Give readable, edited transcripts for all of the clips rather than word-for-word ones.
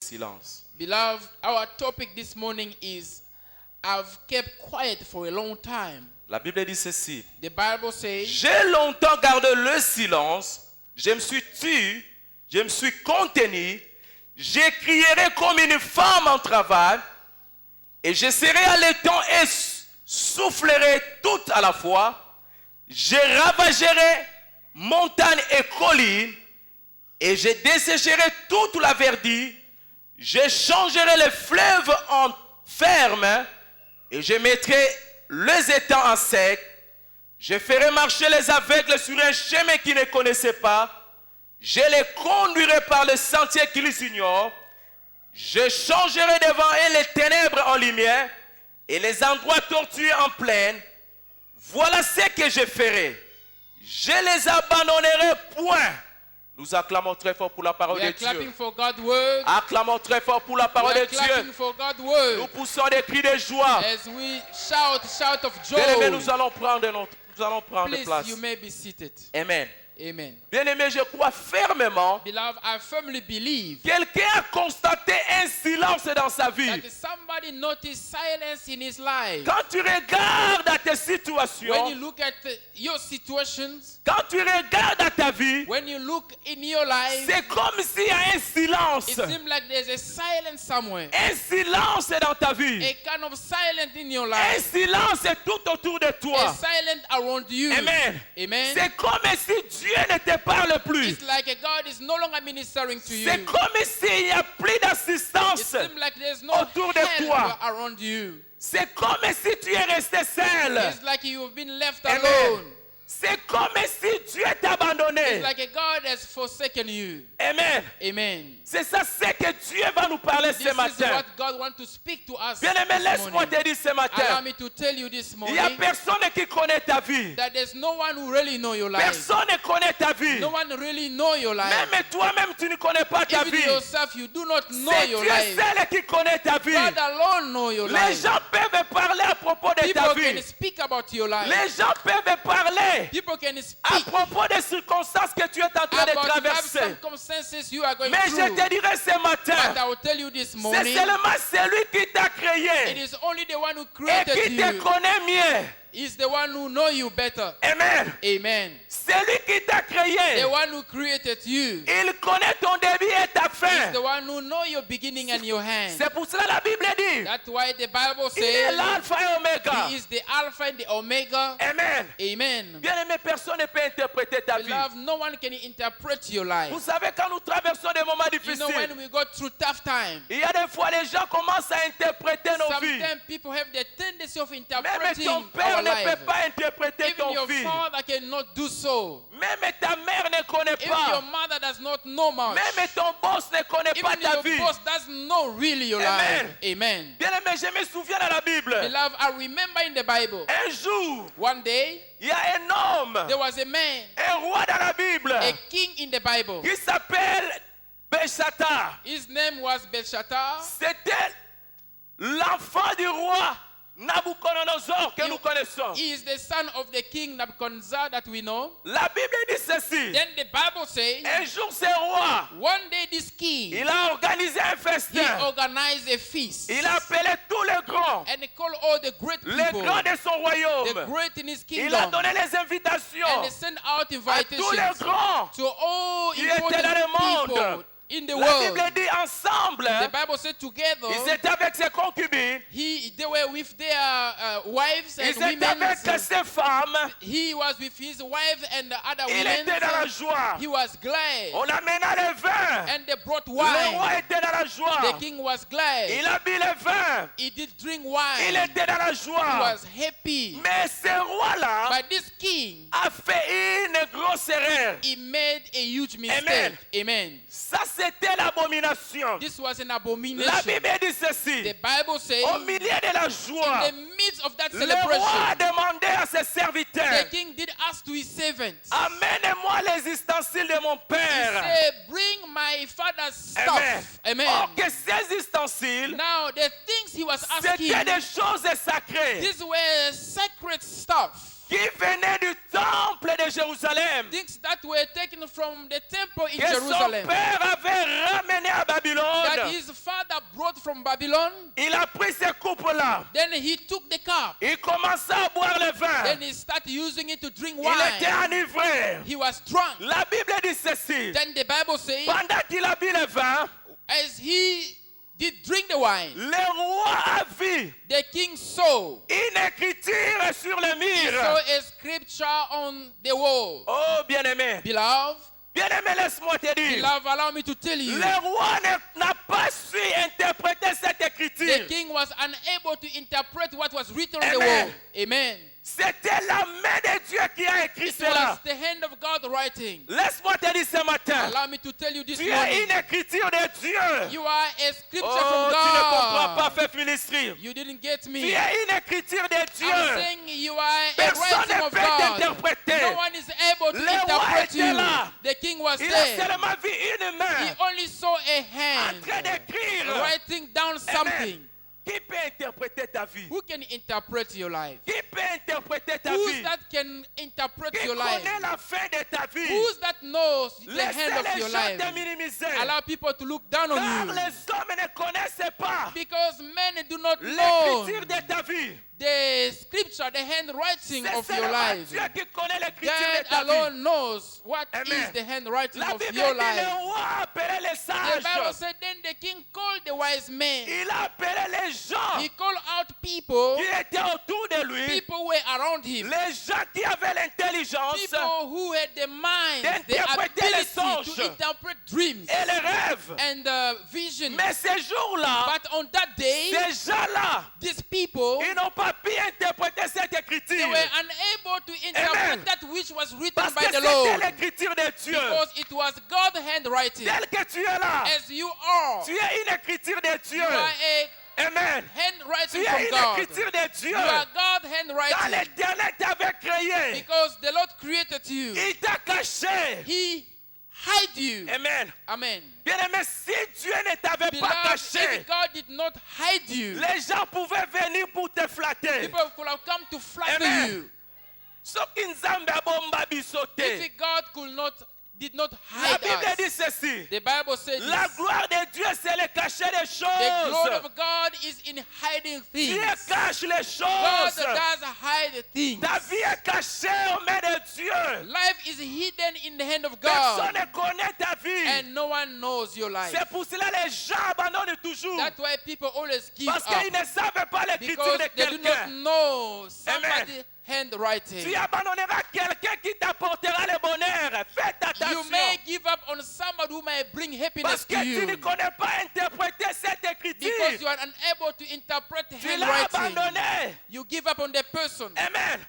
silence. Beloved, our topic this morning is I've kept quiet for a long time. La Bible dit ceci. The Bible says, J'ai longtemps gardé le silence, je me suis tu, je me suis contenu, j'écrirai comme une femme en travail, et je serai allaitant et soufflerai tout à la fois. Je ravagerai montagne et collines, et je dessécherai toute la verdure. Je changerai les fleuves en ferme, et je mettrai les étangs en sec. Je ferai marcher les aveugles sur un chemin qu'ils ne connaissaient pas. Je les conduirai par le sentier qu'ils ignorent. Je changerai devant eux les ténèbres en lumière et les endroits tortueux en plaine. Voilà ce que je ferai. Je les abandonnerai point. Nous acclamons très fort pour la parole de Dieu. for God's word. Acclamons très fort pour la parole de Dieu. For God's word. Nous poussons des cris de joie. As we shout of joy. Bien-aimés, nous allons prendre Please, place. you may be seated. Amen. Amen. Bien-aimés, je crois fermement. Beloved, I firmly believe Quelqu'un a constaté un silence dans sa vie. that somebody noticed silence in his life. Quand tu regardes à tes When situations, you look at your situations, quand tu regardes à ta vie, when you look in your life, c'est comme s'il y a un silence. it seems like there's a silence somewhere. Un silence dans ta vie. A kind of silence in your Un life. silence tout autour de A toi. silence around you. Amen. Amen. C'est comme si Dieu ne te parle plus. It's like a God is no longer ministering to you. C'est comme s'il n'y a plus It d'assistance. seems like there's no autour de help toi. around you. C'est comme si tu es resté seul. It's like you've been left Amen. alone. C'est comme si Dieu t'a abandonné. It's like a God has forsaken you. Amen. Amen. C'est ça ce que Dieu va nous parler This ce is matin. what God wants to speak to us Bien-aimé, this laisse-moi morning. te dire ce Allow matin. me to tell you this Il morning n'y a personne qui connaît ta vie. that there's no one who really know your life. Personne ne connaît ta vie. No one really know your life. Même toi-même, tu ne connais pas ta Even vie. yourself, you do not know C'est your Dieu life. seul qui connaît ta vie. God alone know your Les life. gens peuvent parler à propos de ta People can vie. speak about your life. Les gens peuvent parler People can à speak propos des circonstances que tu es en train de about life traverser. circumstances you are going Mais je through. te dirai ce But matin, I will tell you this c'est morning, seulement celui qui t'a it créé is only the one who et created qui te you. connaît mieux. Is the one who know you better. Amen. Amen. Celui qui t'a créé, The one who created you il connaît ton début et ta is fin. the one who know your beginning and your end. C'est pour cela la Bible dit, That's why the Bible il est says l'alpha et oméga. He is the Alpha and the Omega. Amen. Amen. Bien aimé, personne ne peut interpréter ta vie. Beloved, no one can interpret your life. Vous savez, quand nous traversons des moments You know, difficiles, when we go through tough times, il y a des fois les gens commencent à interpréter nos vies. sometimes people have the tendency of Même interpreting ton père our ne life. peut pas interpréter Even ton your vie. father cannot do so. Même ta mère ne connaît Even your pas. mother does not know much. Même ton boss ne connaît pas Even ta your vie. boss doesn't know really your Amen. life. Amen. Bien aimé, je me souviens dans la Bible. Beloved, I remember in the Bible, Un jour, one day, il y a un homme, there was a man, un roi dans la Bible, a king in the Bible. qui s'appelle Belshazzar. His name was Belshazzar. C'était l'enfant du roi Nabucodonosor que nous connaissons. He is the son of the king Nebuchadnezzar that we know. La Bible dit ceci. Then the Bible says, Un jour, ce roi, one day this king, il a organisé un he festin. organized a feast. Il a appelé tous les grands, And he called all the great les people, grands de son the royaume. great in his Il a kingdom. donné les invitations And they sent out à tous les invitations grands. to all qui étaient important dans le monde. people in the La world. Bible dit ensemble, The Bible said together, ils étaient avec ses concubines, they were with their wives and ils étaient women. avec ses femmes. He was with his wife and the other Il women. était dans la joie. He was glad. On amena le vin. And they brought Le roi wine. était dans la joie. The king was glad. Il a bu le vin. He did drink Il wine. était dans la He joie. was happy. Mais ce roi-là But this king, a fait une grosse erreur. he made a huge mistake. Amen. Amen. Ça, c'était l'abomination. This was an La abomination. Bible dit ceci. The Bible says, Au milieu de la joie, in the midst of that le roi a celebration, demandé à ses the serviteurs, king did ask to his servants, amène-moi les ustensiles de mon he père. said, bring my father's Amen. stuff. Amen. Or que ces ustensiles, Now, the things he was asking, c'était des choses sacrées. these were sacred stuff. qui venaient du temple de Jérusalem, things that were taken from the temple in que son Jerusalem, père avait ramené à that Babylone. his father brought from Babylon. Il a pris ces coupes-là. Then he took the cup. Il commença à boire le vin. Then he started using it to drink Il était wine. enivré. He was drunk. La Bible dit ceci. Then the Bible says, Pendant qu'il a bu le vin, as he did drink the wine, le roi a vu the king saw. une écriture sur le He mur. saw a scripture on the wall. Oh, bien-aimé. Beloved, Bien-aimé, laisse-moi te dire. beloved, allow me to tell you, Le roi n'a pas su interpréter cette the écriture. king was unable to interpret what was written on the Amen. wall. Amen. C'était la main de Dieu qui a écrit It cela. was the hand of God writing. Laisse-moi te dire ce matin. Allow me to tell you this Tu es morning, une écriture de Dieu. you are a scripture Oh, from tu ne comprends pas, God. fait ministry. You didn't get Tu me. es une écriture de I'm Dieu. saying you are a Personne writing ne of peut God. t'interpréter. No one is able to Le roi interpret était you. là. The king was Il a there. seulement vu une He main only saw a en hand train d'écrire. writing down something. Qui peut interpréter ta vie? Who can interpret your life? Qui peut interpréter ta Who's vie? that can interpret Qui your life? connaît la fin de ta vie? Who's that knows the Laissez hand of les your gens life? te minimiser. Allow people to look down Car on you. les hommes ne connaissent pas Because men do not know l'écriture de ta vie. the scripture, the handwriting C'est of your seulement life. Dieu qui connaît l'écriture de God ta vie. alone knows what Amen. is the handwriting La of Bible your dit le life. roi a appelé les The Bible sages. said then the king called the wise men. Il a appelé les gens He called out people. qui étaient autour de lui. People were around him. Les gens qui avaient l'intelligence People who had the mind, the d'interpréter les ability songes to interpret dreams et les rêves. and vision. Mais ces jours-là, But on that day, ces gens-là, these people, ils n'ont pas pu interpréter cette they écriture. were unable to interpret Amen. that which was written Parce by que the c'était Lord. l'écriture de Dieu. Because it was God's handwriting. Tel que tu es là, As you are, tu es une écriture de Dieu. you are a Amen. handwriting Tu from es une God. écriture de Dieu. You are God's Quand handwriting. l'Éternel t'avait créé, Because the Lord created you. il t'a caché. He hid you. Amen. Amen. Bien-aimé, si Dieu ne t'avait pas Beloved, caché, if God did not hide you, les gens pouvaient venir pour te flatter. people could have come to flatter Amen. you. Soki Nzambe abomba biso te. If God did not La hide Bible dit us, ceci. the Bible says La this, gloire de Dieu, c'est le cachet des the glory choses. of God is in hiding things. Dieu cache les God choses. does hide things. Ta vie est cachée aux mains de Dieu. Life is hidden in the hand of Personne God, ne connaît ta vie. and no one knows your life. C'est pour cela que les gens abandonnent toujours. That's why people always give Parce up, qu'ils ne savent pas l'écriture because de they do not quelqu'un. know somebody's handwriting. Tu abandonneras quelqu'un qui t'apportera le bonheur. Faites You attention. may give up on somebody who may bring Parce happiness que to tu ne you connais pas interpréter cette because écriture. you are unable to interpret Tu l'as handwriting. abandonné. You give up on the person. Amen.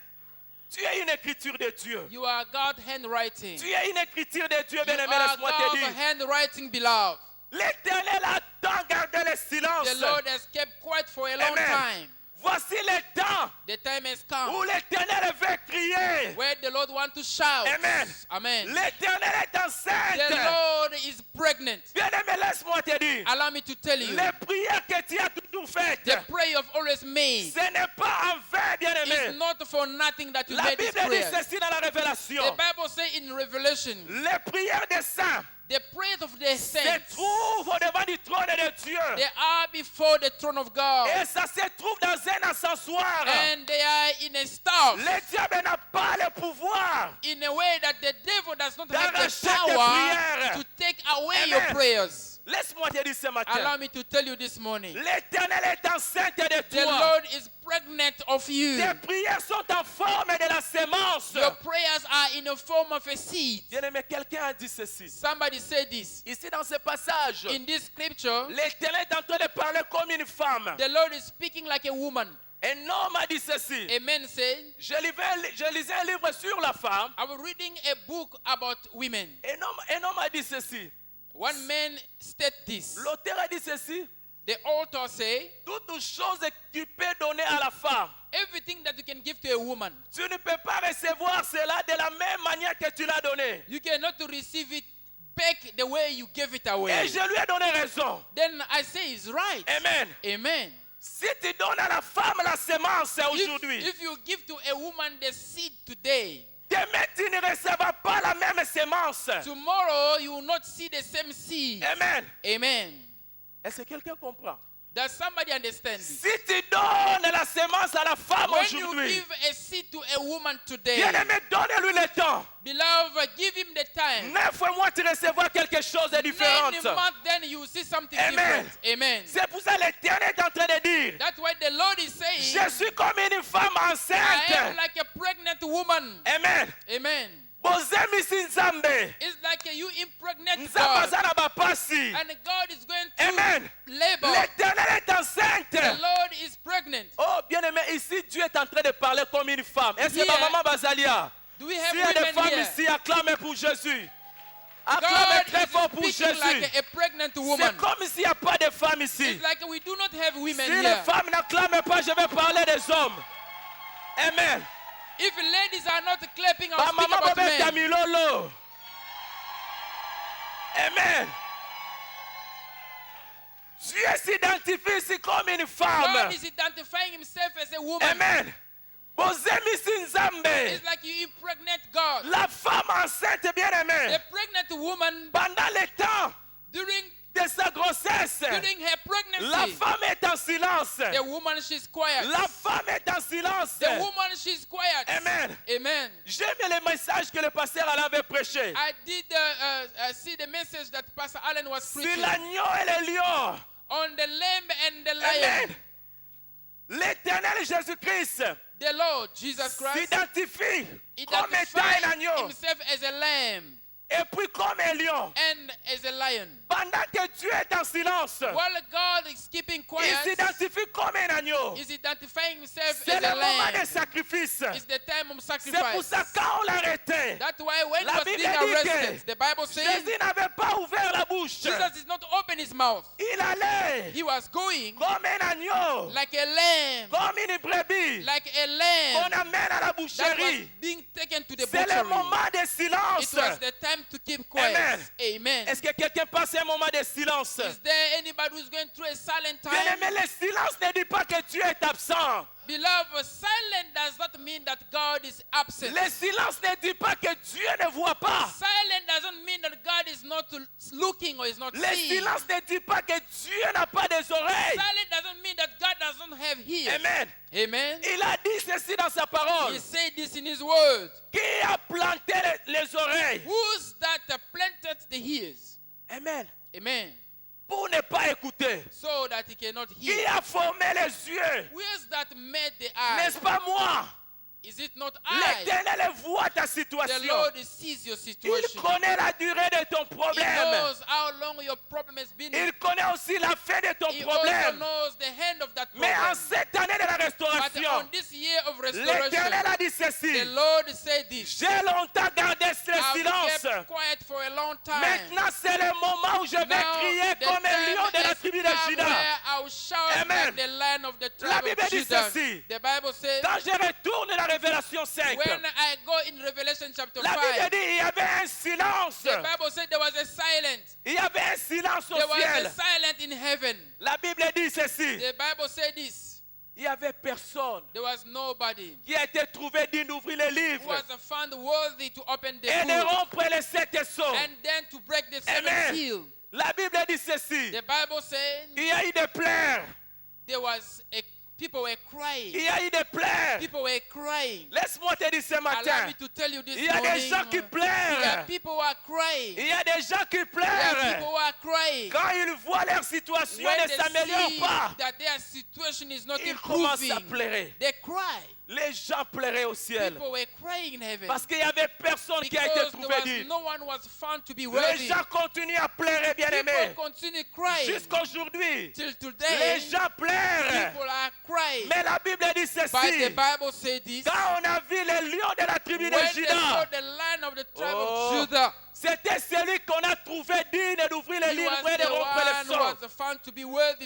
Tu es une écriture de Dieu. You are God's handwriting. Tu es une écriture de Dieu, You bien-aimé, are laisse-moi te God's dire. handwriting, beloved. L'Éternel a tant gardé le silence. The Lord has kept quiet for a long Amen. time. Voici le temps The time has où come l'Éternel veut crier. where the Lord wants to shout. Amen. Amen. L'Éternel est The enceinte. Lord is pregnant. Bien-aimé, laisse-moi te dire. Allow me to tell you, Les prières que tu as toujours faites, the prayer you've always made ce n'est pas en vain, bien-aimé. is not for nothing that you La made this Bible dit prayer. ceci dans la Révélation. The Bible says in Revelation, Les prières des saints the prayers of the se saints, trouvent au devant du trône de Dieu. they are before the throne of God, Et ça se trouve dans un encensoir. and they are in a staff, Le diable n'a pas le pouvoir. in a way that the devil does not have the D'arracher tes power prières. to take away Amen. your prayers. Laisse-moi te dire ce matin. Allow me to tell you this morning, L'Éternel est enceinte de the toi. Lord is pregnant of you. Tes prières sont en forme de la sémence. Your prayers are in the form of a seed. Bien-aimé, quelqu'un a dit ceci. Somebody said this. Ici dans ce passage, In this scripture, l'Éternel est en train de parler comme une femme. the Lord is speaking like a woman. Un homme a dit ceci. A man said, Je lisais un livre sur la femme. I was reading a book about women. Un homme a dit ceci. One man said this. L'auteur a dit ceci. The author say, Toute chose que tu peux donner à la femme, everything that you can give to a woman, tu ne peux pas recevoir cela de la même manière que tu l'as donné. you cannot receive it back the way you gave it away. Et je lui ai donné raison. Then I say, it's right. Amen. Amen. Si tu donnes à la femme la semence aujourd'hui, If you give to a woman the seed today, demain tu ne recevras pas la même semence. tomorrow you will not see the same seed. Amen. Amen. Est-ce que quelqu'un comprend? Does somebody understand this? Si tu donnes la semence à la femme When you aujourd'hui, give a seed to a woman today, bien-aimé, donne-lui le temps. beloved, give him the time. 9 mois, tu recevras quelque chose de différent. 9 months, then you will see something Amen. different. Amen. C'est pour ça que l'Éternel est en train de dire, That's what the Lord is saying. je suis comme une femme I am enceinte. like a pregnant woman. Amen. Amen. Bozemisi Nzambe. It's like you impregnate Nzambe God. aza na bapasi. And God is going to Amen. labor. L'Éternel est enceinte. The Lord is pregnant. Oh, bien-aimé, ici, Dieu est en train de parler comme une femme. Est-ce que Here, ma maman Bazalia? Do we have S'il y a des women femmes here? ici, acclamez pour Jésus. Acclamez God très fort pour is speaking Jésus. like a pregnant woman. C'est comme s'il n'y a pas de femmes ici. It's like we do not have women Si here. les femmes n'acclament pas, je vais parler des hommes. Amen. If ladies are not clapping, I'll Ma speak maman about bébé men. Camilolo. Amen. Dieu s'identifie ici comme une femme. God is identifying himself as a woman. Amen. Bozemisi Nzambe. It's like you impregnate God. La femme enceinte bien-aimée. The pregnant woman, Pendant le temps during de sa grossesse, her pregnancy, la femme est en silence. the woman, she's quiet. La femme est en silence. The woman, she's quiet. Amen. Amen. J'aime le message que le pasteur Alain avait prêché. I did see the message that Pastor Allen was Sur preaching l'agneau et le lion. on the lamb and the lion. Amen. L'Éternel Jésus-Christ The Lord Jesus Christ s'identifie comme étant un identified agneau himself as a lamb et puis comme un lion. and as a lion. Pendant que Dieu est en silence, While God is keeping il quiet, s'identifie comme un agneau. is identifying himself C'est as le a moment lamb. des sacrifices. It's the time of C'est pour sacrifice. ça quand on l'arrêtait, That's why when La he was Bible being dit arrested, que the Bible says Jésus n'avait pas ouvert la bouche. Jesus did not open his mouth. Il allait He was going comme un agneau, like a lamb, comme une brebis like a qu'on lamb amène à la that was boucherie. being taken to the C'est le butchery. moment de It silence. was the time to keep quiet. Amen. Amen. Est-ce que quelqu'un passe un moment de silence? Is there anybody who's going through a silent time? Bien-aimé, le silence ne dit pas que Dieu est absent. Beloved, silent does not mean that God is absent. Le silence ne dit pas que Dieu ne voit pas. Silent doesn't mean that God is not looking or is not Le seeing. silence ne dit pas que Dieu n'a pas des oreilles. Silent doesn't mean that God doesn't have ears. Amen. Amen. Il a dit ceci dans sa parole. He said this in his word. Qui a planté les oreilles? Who's that planted the ears? Amen. Amen. Pour ne pas écouter. So that he cannot Qui hear. a formé les yeux? Where's that made the eyes? N'est-ce pas moi? Is it not I? L'Éternel voit ta The situation. Lord sees your Il situation. connaît la durée de ton He problème. knows how long your problem has been. Il connaît aussi la fin de ton He also problème. knows the hand of that Mais en problem. cette année de la But restauration, on this year of restoration, l'Éternel a dit ceci. the Lord said this. J'ai longtemps gardé ce I've silence. kept quiet for a long time. Maintenant, c'est le moment où je vais Now crier the comme un time lion de la has tribu de come Juda. where I will shout Amen. like the lion of the La tribe Bible of dit Judah. ceci. The Bible says, Quand je retourne dans la Révélation 5, when I go in Revelation chapter la Bible 5, dit il y avait un silence. the Bible said there was a silence. Il y avait un silence au There was a ciel. silence in heaven. La Bible dit ceci. The Bible said this. Il n'y avait personne There was nobody qui a été trouvé digne d'ouvrir les who livres was found worthy to open the et de book rompre les 7 sceaux. and then to break the seventh Amen. seal. La Bible dit ceci. The Bible said Il y a eu des pleurs. there was people were crying. Il y a eu des pleurs. People were crying. Laisse-moi te dire ce Allow matin. me to tell you this Il y a des gens qui morning. pleurent. People who are crying. Il y a des gens qui There are pleurent. people who are crying. Quand ils voient leur situation When ne they s'améliore see pas, that their situation is not ils commencent à improving, pleurer. they cry. Les gens pleuraient au ciel. People were crying in heaven Parce qu'il n'y avait personne qui a été because trouvé there was digne. no one was found to be Les worthy. gens continuent à pleurer, bien-aimés. People continue crying Jusqu'à aujourd'hui. till Les today. gens pleurent. People are crying. Mais la Bible dit But the ceci. Bible said this. Quand on a vu les lions de la tribu When de they saw Juda, the lion of the tribe Oh. of Judah, c'était celui qu'on a trouvé digne d'ouvrir les he livres was et de the rompre les one who sceaux. was found to be worthy